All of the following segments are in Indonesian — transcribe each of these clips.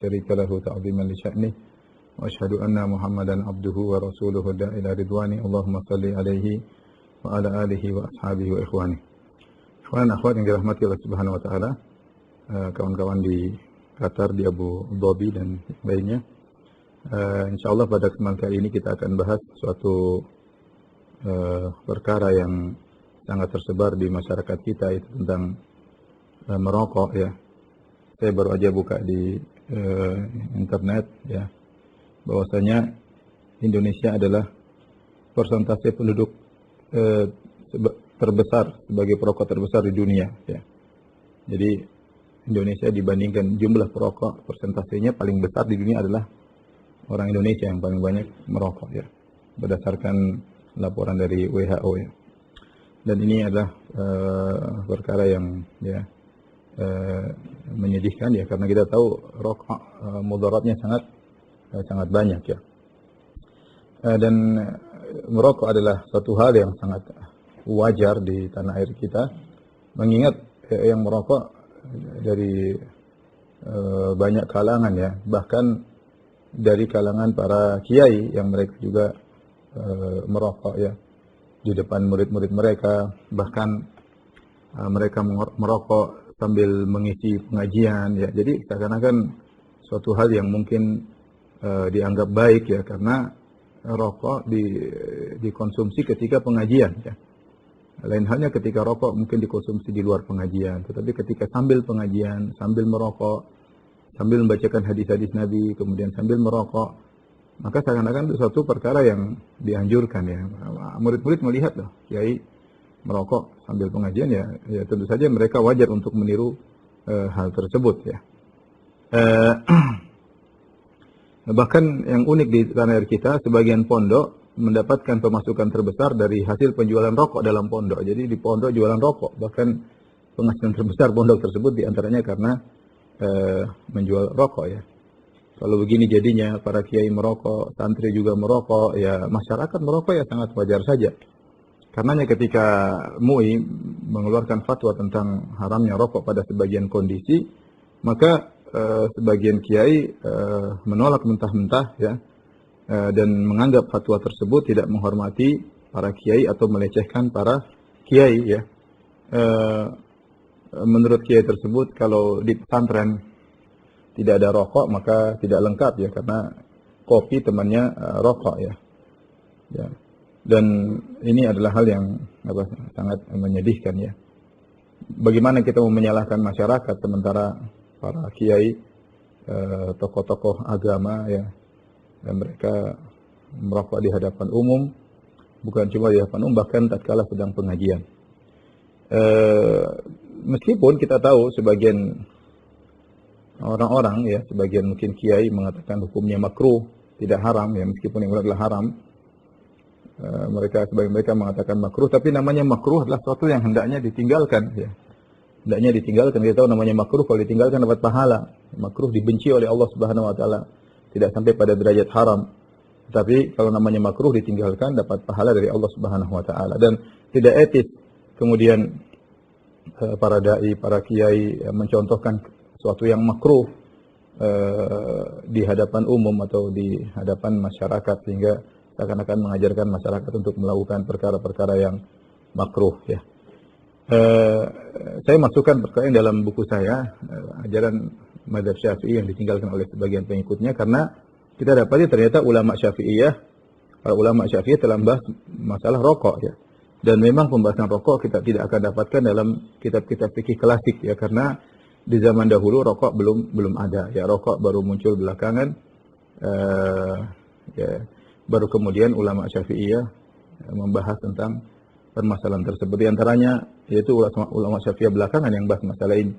شريك له تعظيما لشأنه وأشهد أن محمدا عبده ورسوله الداعي إلى رضوانه اللهم صل عليه وعلى آله وأصحابه وإخوانه. Ikhwan akhwat yang dirahmati Allah Subhanahu wa taala, kawan-kawan di Qatar, di Abu Dhabi dan lainnya. Insyaallah pada kesempatan kali ini kita akan bahas suatu perkara yang sangat tersebar di masyarakat kita, itu tentang merokok ya. Saya baru aja buka di internet ya, bahwasanya Indonesia adalah persentase penduduk terbesar sebagai perokok terbesar di dunia ya. Jadi Indonesia dibandingkan jumlah perokok, persentasenya paling besar di dunia adalah orang Indonesia yang paling banyak merokok ya, berdasarkan laporan dari WHO ya. Dan ini adalah perkara yang ya menyedihkan ya, karena kita tahu rokok mudaratnya sangat banyak ya. Dan merokok adalah suatu hal yang sangat wajar di tanah air kita, mengingat yang merokok dari banyak kalangan ya, bahkan dari kalangan para kiai yang mereka juga merokok ya di depan murid-murid mereka, bahkan mereka merokok sambil mengisi pengajian ya. Jadi seakan-akan suatu hal yang mungkin dianggap baik ya, karena rokok dikonsumsi ketika pengajian ya. Lain halnya ketika rokok mungkin dikonsumsi di luar pengajian, tetapi ketika sambil pengajian, sambil merokok, sambil membacakan hadis-hadis Nabi, kemudian sambil merokok, maka seakan-akan itu suatu perkara yang dianjurkan ya. Murid-murid melihat loh, kiai merokok sambil pengajian ya, tentu saja mereka wajar untuk meniru hal tersebut ya. Bahkan yang unik di tanah air kita, sebagian pondok mendapatkan pemasukan terbesar dari hasil penjualan rokok dalam pondok. Jadi di pondok jualan rokok, bahkan penghasilan terbesar pondok tersebut diantaranya karena menjual rokok ya. Kalau begini jadinya para kiai merokok, santri juga merokok, ya masyarakat merokok ya sangat wajar saja. Karenanya ketika MUI mengeluarkan fatwa tentang haramnya rokok pada sebagian kondisi, maka sebagian kiai menolak mentah-mentah ya, dan menganggap fatwa tersebut tidak menghormati para kiai atau melecehkan para kiai ya. Menurut kiai tersebut, kalau di pesantren tidak ada rokok maka tidak lengkap ya, karena kopi temannya rokok ya. Ya. Dan ini adalah hal yang sangat menyedihkan ya. Bagaimana kita mau menyalahkan masyarakat sementara para kiai, tokoh-tokoh agama ya, dan mereka merokok di hadapan umum, bukan cuma di hadapan umum, bahkan tatkala sedang pengajian. Meskipun kita tahu sebagian orang-orang ya, sebagian mungkin kiai mengatakan hukumnya makruh, tidak haram ya, meskipun yang adalah haram. Sebagian mereka mengatakan makruh, tapi namanya makruh adalah sesuatu yang hendaknya ditinggalkan ya. Hendaknya ditinggalkan. Kita tahu namanya makruh, kalau ditinggalkan dapat pahala. Makruh dibenci oleh Allah Subhanahu wa taala, tidak sampai pada derajat haram. Tapi kalau namanya makruh ditinggalkan dapat pahala dari Allah Subhanahu wa taala, dan tidak etis kemudian para dai, para kiai mencontohkan sesuatu yang makruh di hadapan umum atau di hadapan masyarakat, sehingga seakan-akan mengajarkan masyarakat untuk melakukan perkara-perkara yang makruh ya. Saya masukkan perkara ini dalam buku saya, ajaran mazhab Syafi'i yang ditinggalkan oleh sebagian pengikutnya, karena kita dapati ternyata para ulama Syafi'iyah telah membahas masalah rokok ya. Dan memang pembahasan rokok kita tidak akan dapatkan dalam kitab-kitab fikih klasik ya, karena di zaman dahulu rokok belum ada ya, rokok baru muncul belakangan ya. Baru kemudian ulama Syafi'iyah membahas tentang permasalahan tersebut. Di antaranya yaitu ulama Syafi'iyah belakangan yang bahas masalah ini.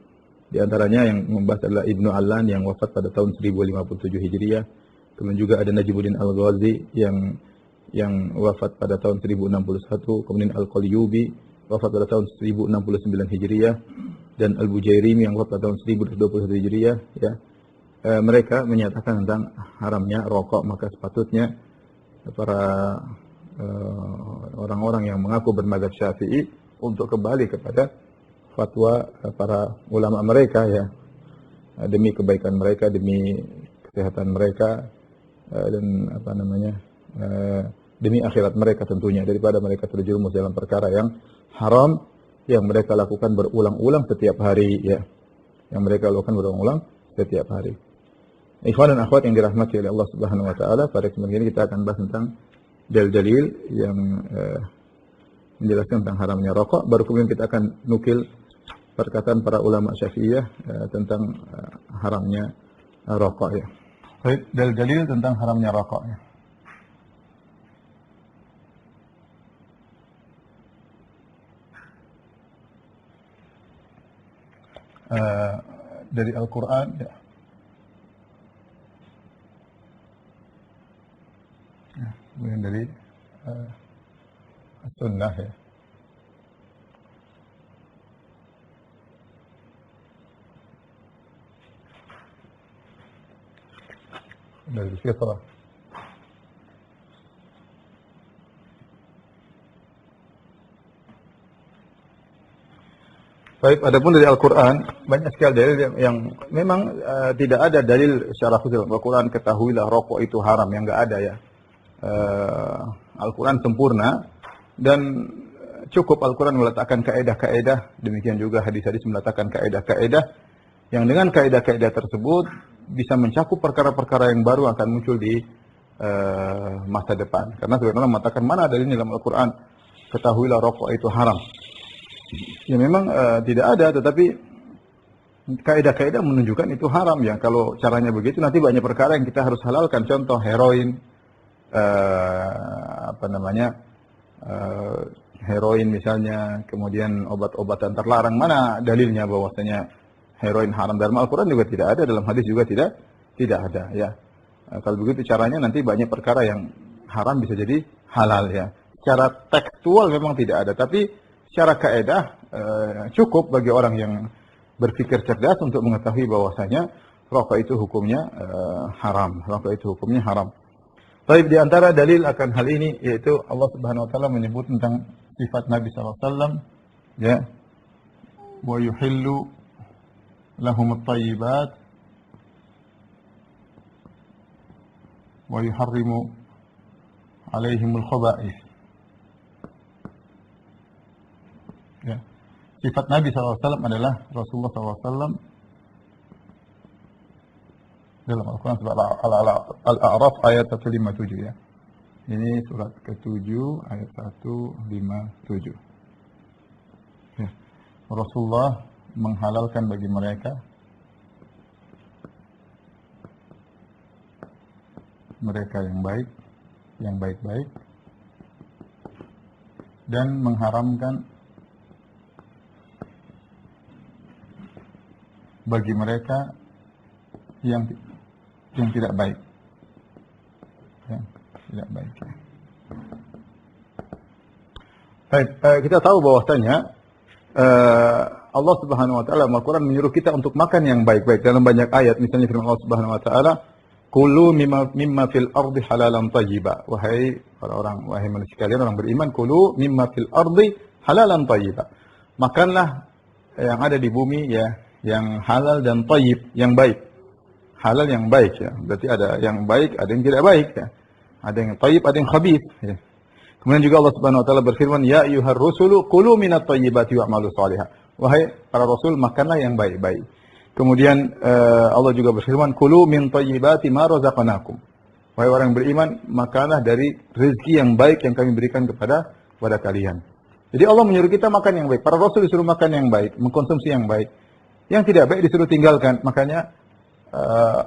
Di antaranya yang membahas adalah Ibnu Allan yang wafat pada tahun 1057 Hijriah. Kemudian juga ada Najibuddin Al-Ghazi yang wafat pada tahun 1061. Kemudian Al-Qalyubi wafat pada tahun 1069 Hijriah. Dan Al-Bujairimi yang wafat pada tahun 1021 Hijriah ya. Mereka menyatakan tentang haramnya rokok, maka sepatutnya para orang-orang yang mengaku bermadzhab Syafi'i untuk kembali kepada fatwa para ulama mereka ya. demi kebaikan mereka, demi kesehatan mereka, dan demi akhirat mereka tentunya, daripada mereka terjerumus dalam perkara yang haram yang mereka lakukan berulang-ulang setiap hari, ya, yang mereka lakukan berulang-ulang setiap hari. Ikhwan dan akhwat yang dirahmati oleh Allah Subhanahu wa taala, pada kesempatan ini kita akan bahas tentang dalil-dalil yang menjelaskan tentang haramnya rokok. Baru kemudian kita akan nukil perkataan para ulama Syafi'iyah tentang haramnya rokok, ya. Baik, dalil-dalil tentang haramnya rokok, ya. Dari Al-Quran, ya. Kemudian dari Sunnah, ya. Dari fitrah. Baik, adapun dari Al-Quran, banyak sekali dalil yang memang tidak ada dalil secara khusus. Al-Quran, ketahuilah rokok itu haram, yang enggak ada, ya. Al-Quran sempurna dan cukup Al-Quran meletakkan kaedah-kaedah, demikian juga hadis-hadis meletakkan kaedah-kaedah yang dengan kaedah-kaedah tersebut bisa mencakup perkara-perkara yang baru akan muncul di masa depan. Karena sebenarnya mengatakan mana dalilnya dalam Al-Quran, ketahuilah rokok itu haram. Ya memang tidak ada, tetapi kaedah-kaedah menunjukkan itu haram, ya. Kalau caranya begitu nanti banyak perkara yang kita harus halalkan. Contoh heroin, heroin misalnya, kemudian obat-obatan terlarang, mana dalilnya bahwasanya heroin haram? Dalam Al-Quran juga tidak ada, dalam hadis juga tidak ada, ya. Kalau begitu caranya nanti banyak perkara yang haram bisa jadi halal, ya. Secara tekstual memang tidak ada, tapi secara kaedah cukup bagi orang yang berpikir cerdas untuk mengetahui bahwasanya rokok itu hukumnya haram. Rokok itu hukumnya haram. Baik, di antara dalil akan hal ini yaitu Allah Subhanahu wa taala menyebut tentang sifat Nabi sallallahu alaihi wasallam, ya. Wa yuhillu lahum at-thayyibat wa yuharrimu alaihimul khaba'ith. Ya. Sifat Nabi SAW adalah Rasulullah SAW dalam Al-Quran surat Al-A'raf ayat 157, ya. Ini surat ke-7 ayat 157. Ya. Rasulullah menghalalkan bagi mereka yang baik, yang baik-baik, dan mengharamkan bagi mereka yang tidak baik, yang tidak baik. Baik, kita tahu bahwasanya Allah Subhanahu wa taala Al-Quran menyuruh kita untuk makan yang baik-baik dalam banyak ayat. Misalnya firman Allah Subhanahu wa taala, "Kulu mimma fil ardi halalan thayyiba." Wahai orang-orang, wahai manusia sekalian, orang beriman, kulu mimma fil ardi halalan thayyiba. Makanlah yang ada di bumi, ya, yang halal dan thayyib, yang baik. Halal yang baik, ya. Berarti ada yang baik, ada yang tidak baik, ya. Ada yang thayyib, ada yang khabith, ya. Kemudian juga Allah Subhanahu wa taala berfirman, "Ya ayyuhar rusulu kulu minat thayyibati wa'malu shalihah." Wahai para rasul, makanlah yang baik-baik. Kemudian Allah juga berfirman, "Kulu min thayyibati ma razaqnakum." Wahai orang beriman, makanlah dari rezeki yang baik yang kami berikan kepada kalian. Jadi Allah menyuruh kita makan yang baik. Para rasul disuruh makan yang baik, mengkonsumsi yang baik. Yang tidak baik disuruh tinggalkan. Makanya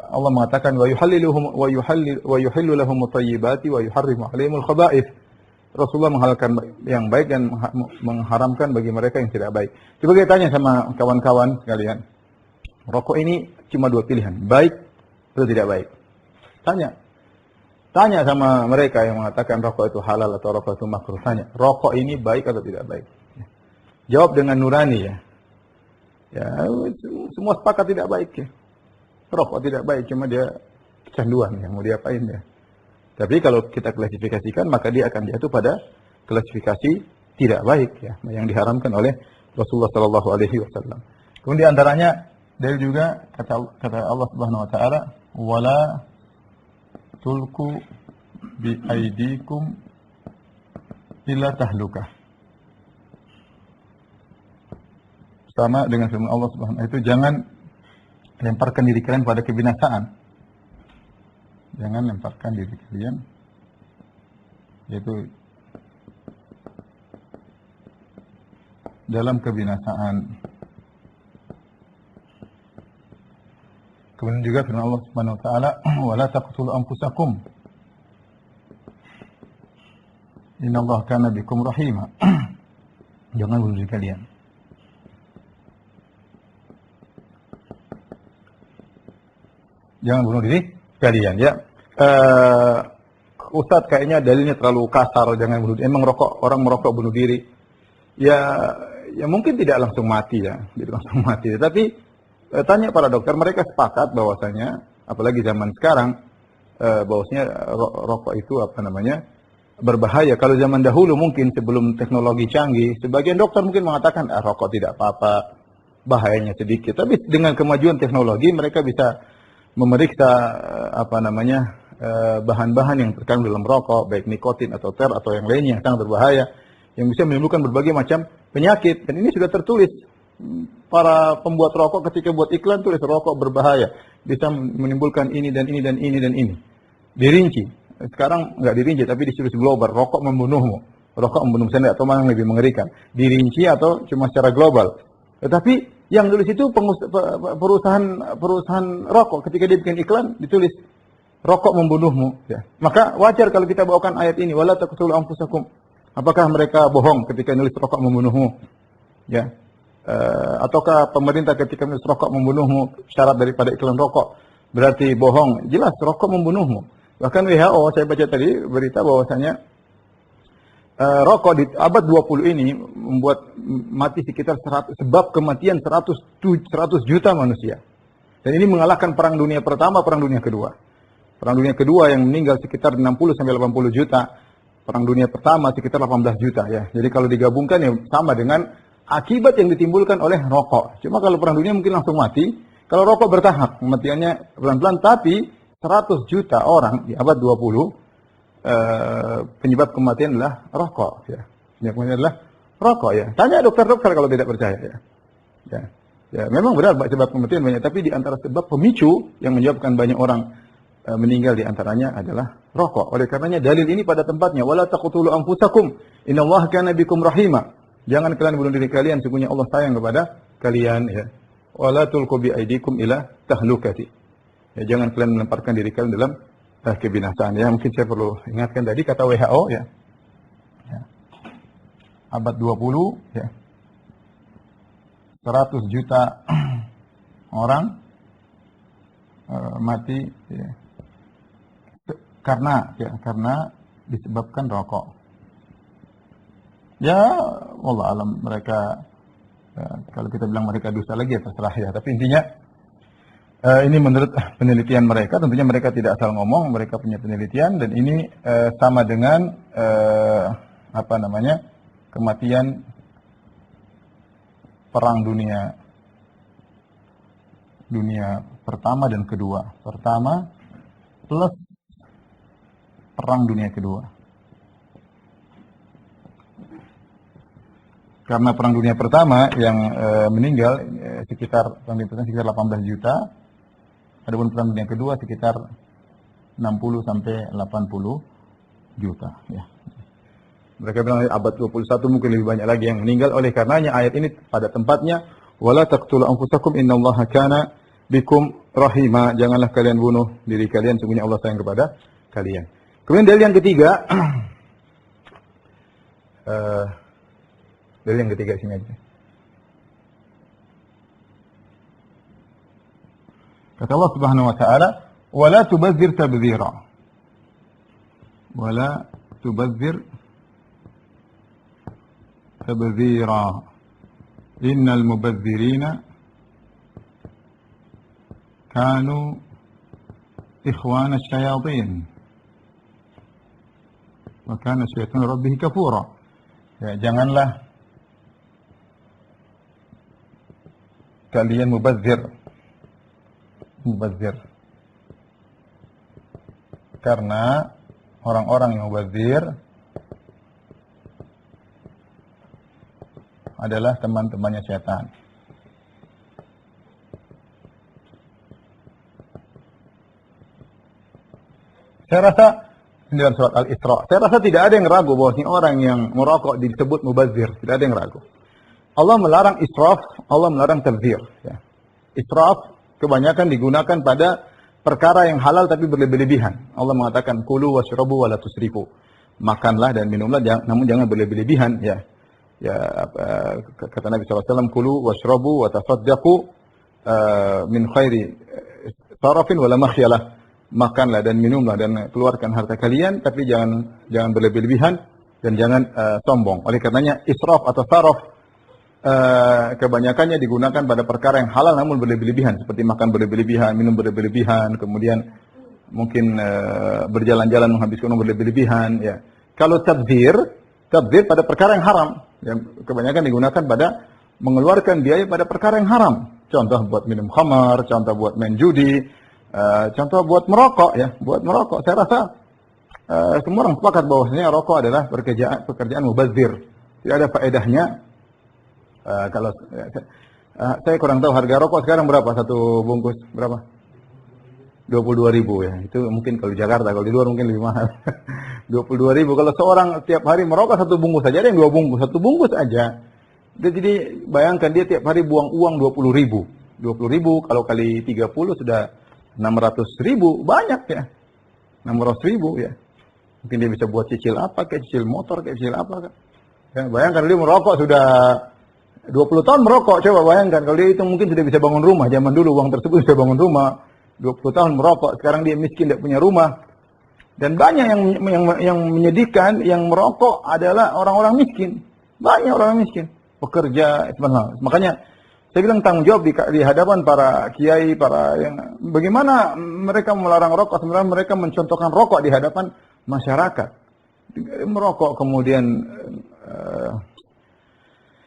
Allah mengatakan wa yuhillu lahum at-thayyibati wa yuharrimu 'alaihimul khaba'ith. Rasulullah menghalalkan yang baik dan mengharamkan bagi mereka yang tidak baik. Coba kita tanya sama kawan-kawan sekalian. Rokok ini cuma dua pilihan, baik atau tidak baik. Tanya sama mereka yang mengatakan rokok itu halal atau rokok itu makruh. Tanya, rokok ini baik atau tidak baik? Jawab dengan nurani, ya. Ya, semua sepakat tidak baik, ya. Rokok tidak baik, cuma dia kecanduan, ya. Mau diapain, ya. Tapi kalau kita klasifikasikan, maka dia akan jatuh pada klasifikasi tidak baik, ya, yang diharamkan oleh Rasulullah SAW. Kemudian di antaranya Dalil juga kata Allah Subhanahu wa taala, "Wala tulku bi aidikum illa tahlukah." Sama dengan firman Allah Subhanahu wa taala itu, jangan lemparkan diri kalian pada kebinasaan. Jangan lemparkan diri kalian, yaitu dalam kebinasaan. Kemudian juga firman Allah Subhanahu wa taala, "Wala taqtulu anfusakum. Innallaha kana bikum rahima." Jangan bunuh diri kalian. Jangan bunuh diri kalian, ya. Ustadz kayaknya dalilnya terlalu kasar, jangan bunuh diri. Emang orang merokok bunuh diri? Ya mungkin tidak langsung mati ya, tidak langsung mati. Tapi tanya para dokter, mereka sepakat bahwasanya, apalagi zaman sekarang, bahwasanya rokok itu berbahaya. Kalau zaman dahulu mungkin sebelum teknologi canggih, sebagian dokter mungkin mengatakan rokok tidak apa-apa, bahayanya sedikit. Tapi dengan kemajuan teknologi, mereka bisa memeriksa bahan-bahan yang terkandung dalam rokok, baik nikotin atau ter atau yang lainnya yang sangat berbahaya, yang bisa menimbulkan berbagai macam penyakit. Dan ini sudah tertulis. Para pembuat rokok ketika buat iklan tulis rokok berbahaya, bisa menimbulkan ini dan ini dan ini dan ini. Dirinci. Sekarang nggak dirinci, tapi disuruh global. Rokok membunuhmu. Rokok membunuh. Saya nggak tahu mana yang lebih mengerikan. Dirinci atau cuma secara global. Tetapi yang tulis itu perusahaan rokok. Ketika dia bikin iklan, ditulis rokok membunuhmu. Ya. Maka wajar kalau kita bawakan ayat ini. Wala taqtulu anfusakum. Apakah mereka bohong ketika nulis rokok membunuhmu? Ya. Ataukah pemerintah ketika menulis rokok membunuhmu syarat daripada iklan rokok berarti bohong? Jelas rokok membunuhmu. Bahkan WHO, saya baca tadi berita bahwasanya rokok di abad 20 ini membuat mati sekitar 100, sebab kematian 100 juta manusia. Dan ini mengalahkan perang dunia pertama, perang dunia kedua. Perang dunia kedua yang meninggal sekitar 60 sampai 80 juta. Perang dunia pertama sekitar 18 juta ya. Jadi kalau digabungkan ya sama dengan akibat yang ditimbulkan oleh rokok. Cuma kalau perang dunia mungkin langsung mati. Kalau rokok bertahap, kematiannya pelan-pelan. Tapi 100 juta orang di abad 20, penyebab kematian adalah rokok. Ya. Penyebab kematian adalah rokok. Ya. Tanya dokter-dokter kalau tidak percaya. Ya, memang benar sebab kematian banyak. Tapi di antara sebab pemicu yang menyebabkan banyak orang meninggal di antaranya adalah rokok. Oleh karenanya dalil ini pada tempatnya. Wala taqtulu anfusakum. Innallaha kana bikum rahima. Jangan kalian bunuh diri kalian, sesungguhnya Allah sayang kepada kalian. Ya. Wala tulqu bi aidikum ila tahlukati. Ya, jangan kalian melemparkan diri kalian dalam kebinasaan. Ya, mungkin saya perlu ingatkan tadi kata WHO ya. Abad 20 ya. 100 juta orang mati ya. Karena disebabkan rokok. Ya, wallah alam mereka kalau kita bilang mereka dusta lagi ya terserah ya. Tapi intinya ini menurut penelitian mereka, tentunya mereka tidak asal ngomong, mereka punya penelitian dan ini sama dengan kematian perang dunia pertama dan kedua. Pertama plus perang dunia kedua. Karena perang dunia pertama yang meninggal sekitar 18 juta. Adapun perang dunia kedua sekitar 60 sampai 80 juta ya. Mereka bilang abad 21 mungkin lebih banyak lagi yang meninggal. Oleh karenanya ayat ini pada tempatnya, wala taqtulu anfusakum innallaha kana bikum rahima. Janganlah kalian bunuh diri kalian, sesungguhnya Allah sayang kepada kalian. Kemudian dalil yang ketiga dari yang ketiga sini aja. Kata Allah Subhanahu wa taala, "Wa la tubazzir tabdzira." Wa la tubazzir tabdzira. Innal mubazzirina kanu ikhwana asyayatin. Wa kana syaitanu rabbih kafura. Ya, janganlah kalian mubazzir. mubazir. Karena orang-orang yang mubazir adalah teman-temannya setan. Saya rasa di dalam surat Al-Isra, saya rasa tidak ada yang ragu bahwa orang yang merokok disebut mubazir, tidak ada yang ragu. Allah melarang israf, Allah melarang tabdzir. Ya. Israf kebanyakan digunakan pada perkara yang halal tapi berlebih-lebihan. Allah mengatakan kulu washrabu wala tusrifu. Makanlah dan minumlah namun jangan berlebih-lebihan ya. Ya kata Nabi SAW, kulu washrabu wa tasaddaqu min khairi sarafin wala makhyalah. Makanlah dan minumlah dan keluarkan harta kalian tapi jangan berlebih-lebihan dan jangan sombong. Oleh karenanya israf atau saraf kebanyakannya digunakan pada perkara yang halal namun berlebih-lebihan, seperti makan berlebih-lebihan, minum berlebih-lebihan, kemudian mungkin berjalan-jalan menghabiskan uang berlebih-lebihan ya. Kalau tabdzir pada perkara yang haram, yang kebanyakan digunakan pada mengeluarkan biaya pada perkara yang haram. Contoh buat minum khamar, contoh buat main judi, contoh buat merokok ya, buat merokok. Saya rasa semua orang sepakat bahwasanya rokok adalah pekerjaan mubazir. Tidak ada faedahnya. Kalau saya kurang tahu harga rokok sekarang berapa satu bungkus berapa? 22.000 ya. Itu mungkin kalau di Jakarta, kalau di luar mungkin lebih mahal. 22.000 kalau seorang tiap hari merokok satu bungkus saja, ada yang 2 bungkus, satu bungkus aja. Jadi bayangkan dia tiap hari buang uang 20.000. 20.000 kalau kali 30 sudah 600.000, banyak ya. 600.000 ya. Mungkin dia bisa buat cicil apa, kayak cicil motor, kayak cicil apa. Ya, bayangkan dia merokok sudah 20 tahun merokok, coba bayangkan. Kalau dia itu mungkin sudah bisa bangun rumah. Zaman dulu uang tersebut bisa bangun rumah. 20 tahun merokok, sekarang dia miskin, tidak punya rumah. Dan banyak yang menyedihkan, yang merokok adalah orang-orang miskin. Banyak orang miskin. Pekerja, sebenarnya. Makanya saya bilang tanggung jawab di hadapan para kiai, para yang bagaimana mereka melarang rokok, sebenarnya mereka mencontohkan rokok di hadapan masyarakat. Merokok kemudian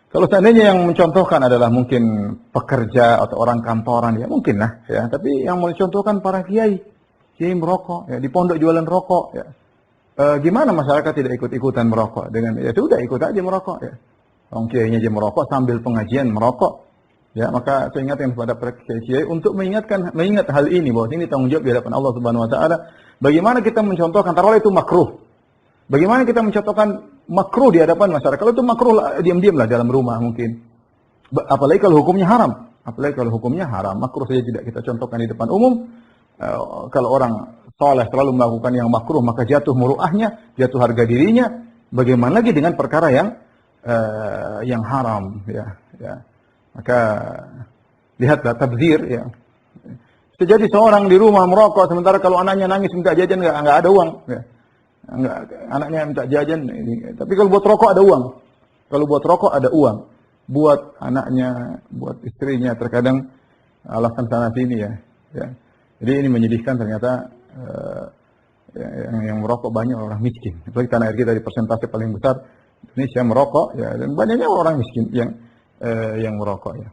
kalau seandainya yang mencontohkan adalah mungkin pekerja atau orang kantoran, ya mungkin lah, ya. Tapi yang mencontohkan para kiai merokok, ya di pondok jualan rokok, ya. Gimana masyarakat tidak ikut-ikutan merokok? Dengan ya sudah ikut aja merokok, ya. Orang kiainya aja merokok sambil pengajian merokok, ya. Maka saya ingatkan kepada para kiai untuk mengingat hal ini bahwa ini tanggung jawab di hadapan Allah Subhanahu Wa Taala. Bagaimana kita mencontohkan, taruhlah itu makruh. Bagaimana kita mencontohkan makruh di hadapan masyarakat? Kalau itu makruh, diam-diamlah dalam rumah mungkin. Apalagi kalau hukumnya haram. Makruh saja tidak kita contohkan di depan umum. Kalau orang saleh selalu melakukan yang makruh, maka jatuh muruahnya, jatuh harga dirinya. Bagaimana lagi dengan perkara yang haram? Ya. Maka lihatlah tabdzir. Ya. Sejadi seorang di rumah merokok, sementara kalau anaknya nangis minta jajan nggak ada uang. Ya. Enggak, anaknya minta jajan ini. Tapi kalau buat rokok ada uang. Kalau buat rokok ada uang. Buat anaknya, buat istrinya terkadang alasan sana sini ya. Jadi ini menyedihkan ternyata yang merokok banyak orang miskin. Apalagi tanah air kita di persentase paling besar Indonesia merokok ya, dan banyaknya orang miskin yang merokok ya.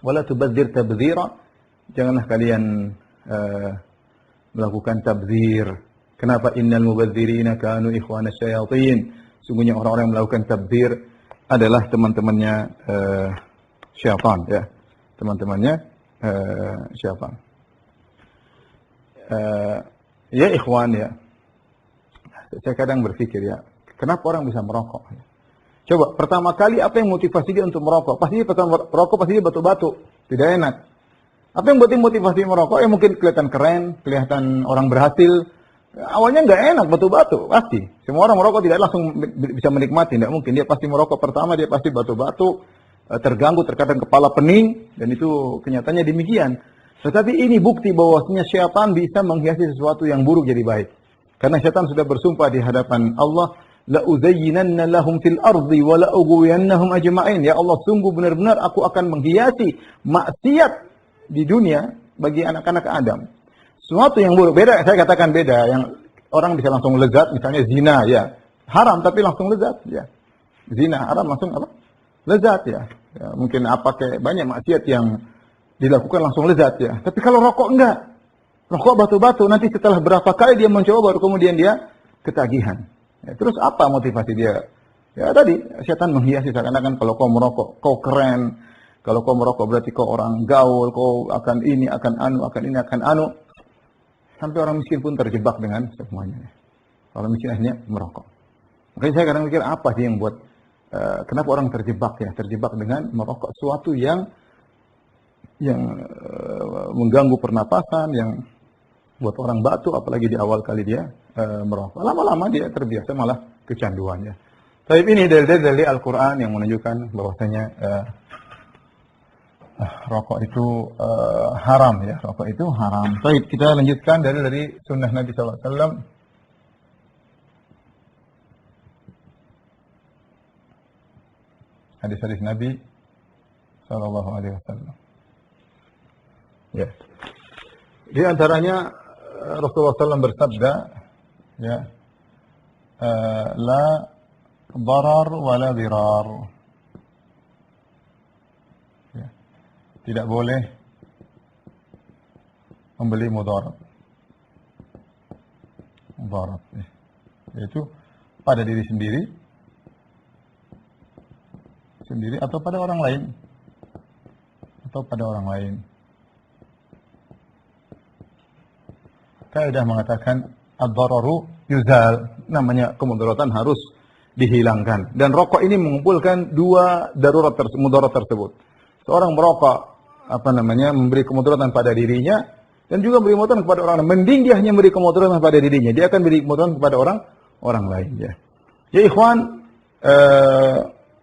Wala tubadzir tabdzira. Janganlah kalian melakukan tabdzir. Kenapa innal mubadzirina kanu ikhwana syayatin? Sungguhnya orang-orang yang melakukan tabdzir adalah teman-temannya syaitan ya. Teman-temannya syaitan. Ya ikhwan ya. Saya kadang berpikir ya, kenapa orang bisa merokok? Coba pertama kali apa yang motivasi dia untuk merokok? Pasti dia pertama merokok pasti dia batu-batu, tidak enak. Apa yang buat dia motivasi merokok? Ya mungkin kelihatan keren, kelihatan orang berhasil. Awalnya nggak enak batu-batu, pasti. Semua orang merokok tidak langsung bisa menikmati, tidak mungkin. Dia pasti merokok pertama, dia pasti batu-batu, terganggu, terkadang kepala pening, dan itu kenyataannya demikian. Tetapi ini bukti bahwasanya syaitan bisa menghiasi sesuatu yang buruk jadi baik. Karena syaitan sudah bersumpah di hadapan Allah, la uzayyinanna lahum fil ardi wa la ughwiyannahum ajma'in. Ya Allah, sungguh benar-benar aku akan menghiasi maksiat di dunia bagi anak-anak Adam. Sesuatu yang buruk, beda, saya katakan beda, yang orang bisa langsung lezat, misalnya zina, ya. Haram, tapi langsung lezat, ya. Zina, haram, langsung apa? Lezat, ya. Mungkin apa, kayak banyak maksiat yang dilakukan langsung lezat ya. Tapi kalau rokok enggak. Rokok batu-batu, nanti setelah berapa kali dia mencoba baru kemudian dia ketagihan. Ya, terus apa motivasi dia? Ya tadi, setan menghiasi seakan-akan kalau kau merokok, kau keren. Kalau kau merokok berarti kau orang gaul, kau akan ini, akan anu, akan ini, akan anu. Sampai orang miskin pun terjebak dengan semuanya. Orang miskin akhirnya merokok. Makanya saya kadang mikir apa sih yang buat, kenapa orang terjebak ya? Terjebak dengan merokok sesuatu yang mengganggu pernapasan, yang buat orang batu, apalagi di awal kali dia merokok. Lama-lama dia terbiasa malah kecanduannya. Tapi ini dari Al-Quran yang menunjukkan bahwasanya rokok itu haram ya. Rokok itu haram. Baik, kita lanjutkan dari sunnah Nabi SAW. Hadis-hadis Nabi SAW. Ya. Di antaranya Rasulullah SAW bersabda, ya, la darar wa la dirar. Ya. Tidak boleh membeli mudarat. Mudarat. Ya. Yaitu pada diri sendiri atau pada orang lain. Kaidah mengatakan ad-dararu yuzal, namanya kemudaratan harus dihilangkan. Dan rokok ini mengumpulkan dua mudarat tersebut. Seorang merokok memberi kemudaratan pada dirinya dan juga beri kemudaratan kepada orang lain. Mending dia hanya beri kemudaratan pada dirinya, dia akan beri kemudaratan kepada orang lain ya. Ya ikhwan,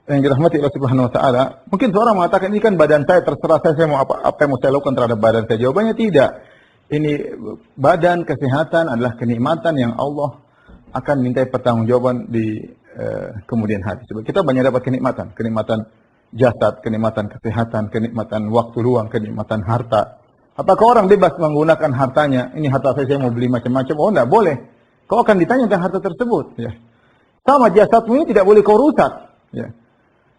yang dirahmati Allah Subhanahu wa taala, mungkin seorang mengatakan ini kan badan saya, terserah saya mau apa yang mau saya lakukan terhadap badan saya. Jawabannya tidak. Ini badan, kesehatan adalah kenikmatan yang Allah akan minta pertanggungjawaban di kemudian hari. Sebab kita banyak dapat kenikmatan jasad, kenikmatan kesehatan, kenikmatan waktu luang, kenikmatan harta. Apakah orang bebas menggunakan hartanya? Ini harta saya mau beli macam-macam. Oh, enggak boleh. Kau akan ditanya tentang harta tersebut. Ya. Sama jasadmu ini tidak boleh kau rusak. Ya.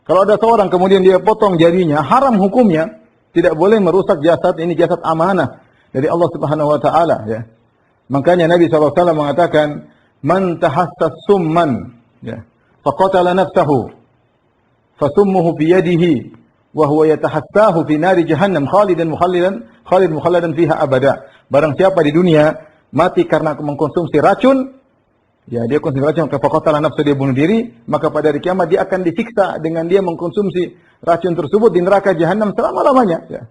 Kalau ada seorang kemudian dia potong jarinya, haram hukumnya, tidak boleh merusak jasad. Ini jasad amanah dari Allah Subhanahu wa taala ya. Makanya Nabi SAW mengatakan, "Man tahassas summan ya, faqatala nafsahu, fasummuhu bi yadihi wa huwa yatahassahu fi nari jahannam khalidan mukhalladan fiha abada." Barang siapa di dunia mati karena mengkonsumsi racun, ya dia konsumsi racun, faqatala nafsahu, dia bunuh diri, maka pada hari kiamat dia akan disiksa dengan dia mengkonsumsi racun tersebut di neraka jahannam selama-lamanya ya.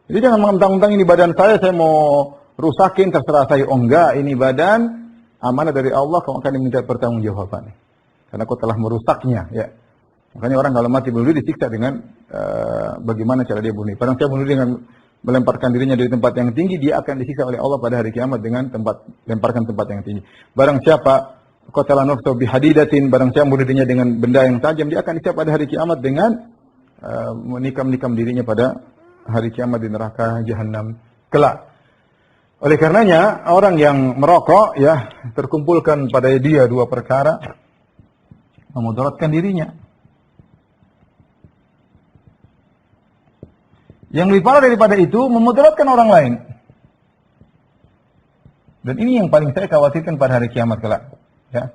Jadi jangan mentang-mentang ini badan saya mau rusakin, terserah saya. Oh enggak, ini badan amanah dari Allah, kamu akan diminta pertanggungjawaban. Karena kau telah merusaknya, ya. Makanya orang kalau mati bunuh diri disiksa dengan bagaimana cara dia bunuh. Padahal dia bunuh dengan melemparkan dirinya dari tempat yang tinggi, dia akan disiksa oleh Allah pada hari kiamat dengan lemparkan tempat yang tinggi. Barang siapa qatala nafsahu bihadidatin, barang siapa bunuh dirinya dengan benda yang tajam, dia akan disiksa pada hari kiamat dengan menikam dirinya pada hari kiamat di neraka jahanam kelak. Oleh karenanya orang yang merokok ya terkumpulkan pada dia dua perkara, memudaratkan dirinya. Yang lebih parah daripada itu, memudaratkan orang lain. Dan ini yang paling saya khawatirkan pada hari kiamat kelak. Ya.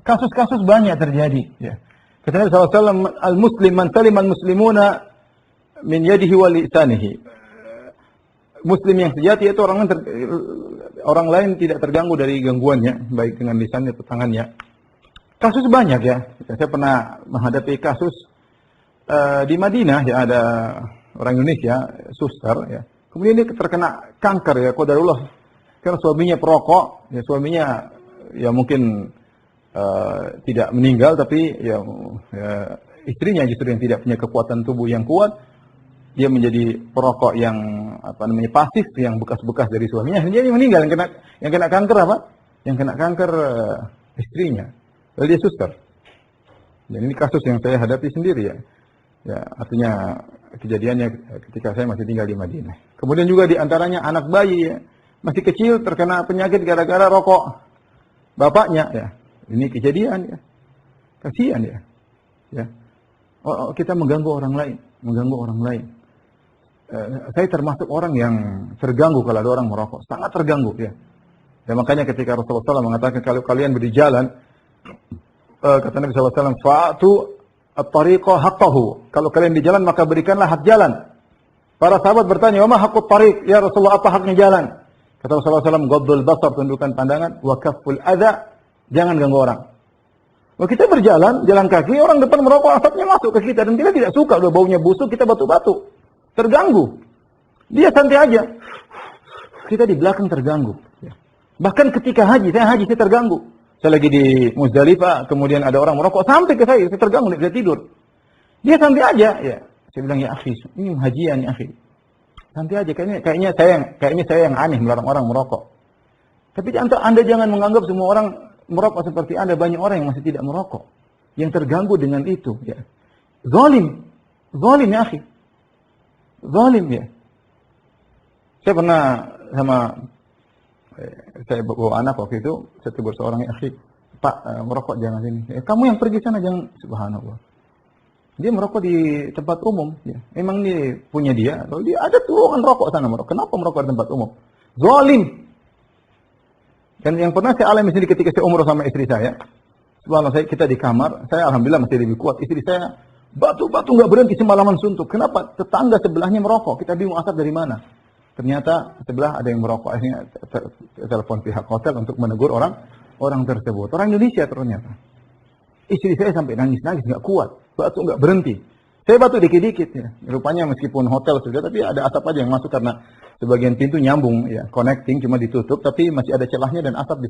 Kasus-kasus banyak terjadi. Ya. Kata Nabi SAW, al-muslim man salim al-muslimuna min yadihi wa lisanihi. Muslim yang sejati itu orang lain tidak terganggu dari gangguannya, baik dengan lisannya atau tangannya. Kasus banyak ya. Saya pernah menghadapi kasus di Madinah ya, ada orang Indonesia, suster ya. Kemudian dia terkena kanker ya, qadarullah. Karena suaminya perokok, ya suaminya ya mungkin tidak meninggal, tapi ya istrinya justru yang tidak punya kekuatan tubuh yang kuat. Dia menjadi perokok yang pasif, yang bekas-bekas dari suaminya, dia meninggal. Yang kena kanker apa? Yang kena kanker istrinya. Lalu dia suster. Dan ini kasus yang saya hadapi sendiri ya. Ya, artinya kejadiannya ketika saya masih tinggal di Madinah. Kemudian juga di antaranya anak bayi ya, masih kecil terkena penyakit gara-gara rokok bapaknya ya. Ini kejadian ya. Kasihan ya. Ya. Oh, kita mengganggu orang lain. saya termasuk orang yang terganggu kalau ada orang merokok, sangat terganggu ya. Dan makanya ketika Rasulullah SAW mengatakan kalau kalian berjalan, kata Nabi SAW, fa'atu at-tariqa haqqahu. Kalau kalian di jalan maka berikanlah hak jalan. Para sahabat bertanya, "Wa ma haqqut tariq?" Ya Rasulullah, apa haknya jalan? Kata Rasulullah SAW, ghaddul basar, tundukkan pandangan, wa kafful adza, jangan ganggu orang. Kalau kita berjalan, jalan kaki, orang depan merokok, asapnya masuk ke kita dan kita tidak suka, udah baunya busuk, kita batu-batu. Terganggu. Dia santai aja. Kita di belakang terganggu. Bahkan ketika haji, saya terganggu. Saya lagi di Muzdalifah, kemudian ada orang merokok, sampai ke saya terganggu, tidak bisa tidur. Dia santai aja, ya. Saya bilang, ya akhi, ini hajian ya akhi. Santai aja, kayaknya saya yang aneh melarang orang merokok. Tapi Anda jangan menganggap semua orang merokok seperti Anda, banyak orang yang masih tidak merokok. Yang terganggu dengan itu, ya. Zalim ya akhi. Zalim ya. Saya pernah saya bawa anak waktu itu, saya tegur seorang, ya akhi, Pak, merokok jangan sini. Kamu yang pergi sana, jangan. Subhanallah. Dia merokok di tempat umum. Ya. Memang ini punya dia. Kalau dia ada ruangan rokok sana merokok. Kenapa merokok di tempat umum? Zalim. Dan yang pernah saya alami sendiri ketika saya umroh sama istri saya. Subhanallah, kita di kamar. Saya alhamdulillah masih lebih kuat. Istri saya batu-batu nggak berhenti semalaman suntuk. Kenapa? Tetangga sebelahnya merokok. Kita bingung asap dari mana. Ternyata sebelah ada yang merokok. Akhirnya telepon pihak hotel untuk menegur orang tersebut. Orang Indonesia ternyata. Istri saya sampai nangis-nangis, nggak kuat. Batu nggak berhenti. Saya batu dikit-dikit ya. Rupanya meskipun hotel sudah, tapi ada asap aja yang masuk karena sebagian pintu nyambung ya, connecting cuma ditutup, tapi masih ada celahnya dan asap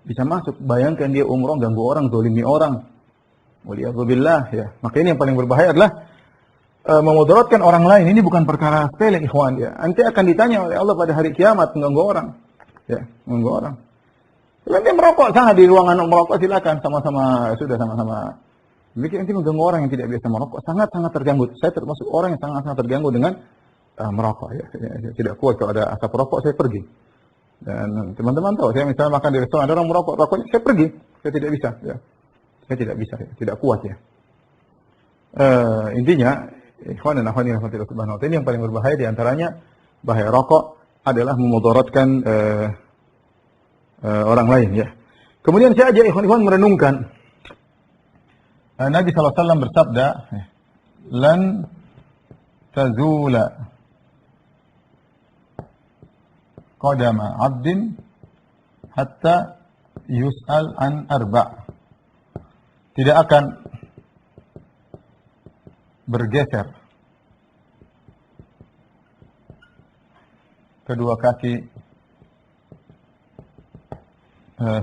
bisa masuk. Bayangkan dia umroh ganggu orang, zalimi orang. Waliyadzubillah ya. Maka ini yang paling berbahaya adalah memudaratkan orang lain. Ini bukan perkara sepele, ikhwan ya. Nanti akan ditanya oleh Allah pada hari kiamat mengganggu orang. Ya, mengganggu orang. Nanti merokok sana di ruangan merokok silakan sama-sama Nanti mengganggu orang yang tidak biasa merokok, sangat-sangat terganggu. Saya termasuk orang yang sangat-sangat terganggu dengan merokok ya. Saya tidak kuat kalau ada asap rokok, saya pergi. Dan teman-teman tahu, saya misalnya makan di restoran ada orang merokok, rokoknya saya pergi. Saya tidak bisa ya. Saya tidak bisa ya, tidak kuat ya. Intinya ikhwan dan akhwat rahmatillah subhanahu wa ta'ala, ini yang paling berbahaya di antaranya bahaya rokok adalah memudaratkan orang lain ya. Kemudian saya ajak ikhwan merenungkan. Nabi SAW bersabda, "Lan tazula qadama 'abdin hatta yus'al an arba'." Tidak akan bergeser kedua kaki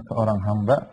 seorang hamba